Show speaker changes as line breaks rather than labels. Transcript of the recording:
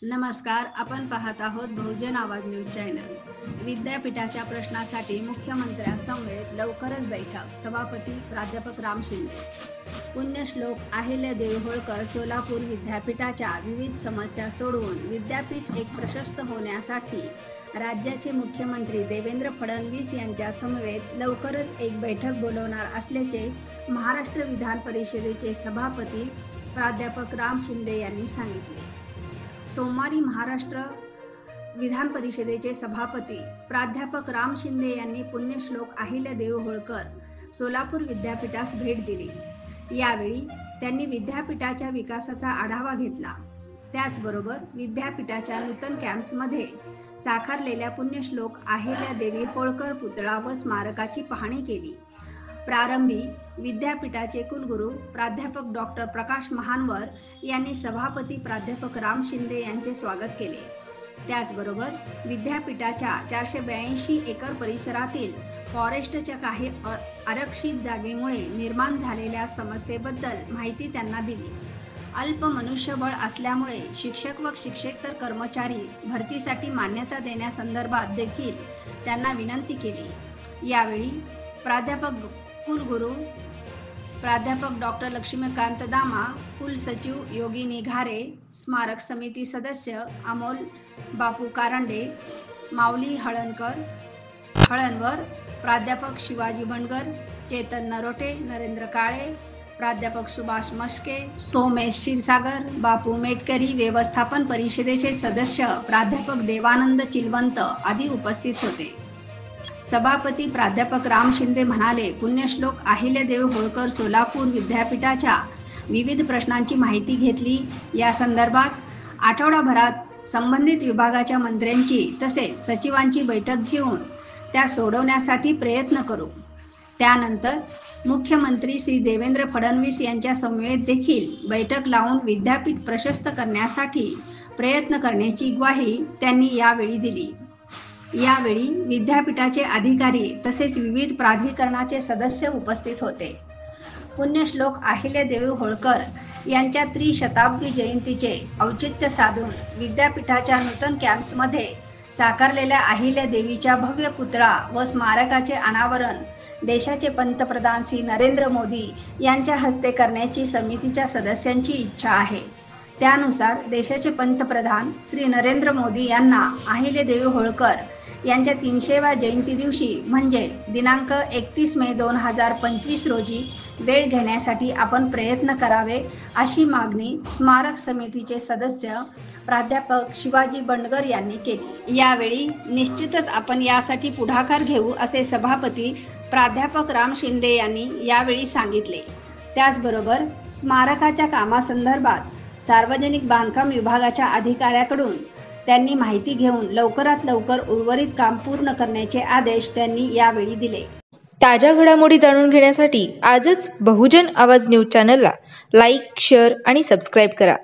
नमस्कार, आपण पाहत आहोत बहुजन आवाज न्यूज चॅनल। विद्यापीठाच्या प्रश्नासाठी मुख्यमंत्र्यांसमवेत लवकरच बैठक। सभापती प्राध्यापक राम शिंदे। पुण्यश्लोक अहिल्यादेवी होळकर सोलापूर विद्यापीठाच्या विविध समस्या सोडवून विद्यापीठ एक प्रशस्त होण्यासाठी राज्याचे मुख्यमंत्री देवेंद्र फडणवीस यांच्या समवेत लवकरच एक बैठक बोलवणार असल्याचे महाराष्ट्र विधान परिषदेचे सभापती प्राध्यापक राम शिंदे यांनी सांगितले। सोमवारी महाराष्ट्र विधान परिषदेचे सभापती प्राध्यापक राम शिंदे यांनी पुण्यश्लोक अहिल्यादेवी होळकर सोलापूर विद्यापीठास भेट दिली। यावेळी त्यांनी विद्यापीठाच्या विकासाचा आढावा घेतला। त्याचबरोबर विद्यापीठाच्या नूतन कॅम्पसमध्ये साकारलेल्या पुण्यश्लोक अहिल्यादेवी होळकर पुतळा व स्मारकाची पाहणी केली। प्रारंभी विद्यापीठाचे कुलगुरू प्राध्यापक डॉक्टर प्रकाश महानवर यांनी सभापती प्राध्यापक राम शिंदे यांचे स्वागत केले। त्याचबरोबर विद्यापीठाच्या 482 एकर परिसरातील फॉरेस्टच्या काही आरक्षित जागेमुळे निर्माण झालेल्या समस्येबद्दल माहिती त्यांना दिली। अल्प मनुष्यबळ असल्यामुळे शिक्षक व शिक्षकेतर कर्मचारी भरतीसाठी मान्यता देण्यासंदर्भात देखील त्यांना विनंती केली। यावेळी प्राध्यापक कुलगुरू प्राध्यापक डॉक्टर लक्ष्मीकांत दामा, कुलसचिव योगिनी घारे, स्मारक समिती सदस्य अमोल बापू कारंडे, माऊली हळणवर, प्राध्यापक शिवाजी बंडगर, चेतन नरोटे, नरेंद्र काळे, प्राध्यापक सुभाष मस्के, सोमेश क्षीरसागर, बापू मेटकरी, व्यवस्थापन परिषदेचे सदस्य प्राध्यापक देवानंद चिलवंत आदी उपस्थित होते। सभापती प्राध्यापक राम शिंदे म्हणाले, पुण्यश्लोक अहिल्यादेवी होळकर सोलापूर विद्यापीठाच्या विविध प्रश्नांची माहिती घेतली। या संदर्भात आठवडाभरात संबंधित विभागाच्या मंत्र्यांची तसेच सचिवांची बैठक घेऊन त्या सोडवण्यासाठी प्रयत्न करू। त्यानंतर मुख्यमंत्री श्री देवेंद्र फडणवीस यांच्या समवेत देखील बैठक लावून विद्यापीठ प्रशस्त करण्यासाठी प्रयत्न करण्याची ग्वाही त्यांनी यावेळी दिली। यावेळी विद्यापीठाचे अधिकारी तसेच विविध प्राधिकरणाचे सदस्य उपस्थित होते। पुण्यश्लोक अहिल्यादेवी होळकर यांच्या त्रिशताब्दी जयंतीचे औचित्य साधून विद्यापीठाच्या नूतन कॅम्पसमध्ये साकारलेल्या अहिल्यादेवीच्या भव्य पुतळा व स्मारकाचे अनावरण देशाचे पंतप्रधान श्री नरेंद्र मोदी यांच्या हस्ते करण्याची समितीच्या सदस्यांची इच्छा आहे। त्यानुसार देशाचे पंतप्रधान श्री नरेंद्र मोदी यांना अहिल्यादेवी होळकर यांच्या 300व्या जयंती दिवशी म्हणजे दिनांक 31 मे 2025 रोजी भेट घेण्यासाठी आपण प्रयत्न करावे अशी मागणी स्मारक समितीचे सदस्य प्राध्यापक शिवाजी बंडगर यांनी केली। यावेळी निश्चितच आपण यासाठी पुढाकार घेऊ असे सभापती प्राध्यापक राम शिंदे यांनी यावेळी सांगितले। त्याचबरोबर स्मारकाच्या कामासंदर्भात सार्वजनिक बांधकाम विभागाच्या अधिकाऱ्याकडून त्यांनी माहिती घेऊन लवकरात लवकर उर्वरित काम पूर्ण करण्याचे आदेश त्यांनी यावेळी दिले।
ताज्या घडामोडी जाणून घेण्यासाठी आजच बहुजन आवाज न्यूज चॅनलला लाईक, शेअर आणि सबस्क्राईब करा।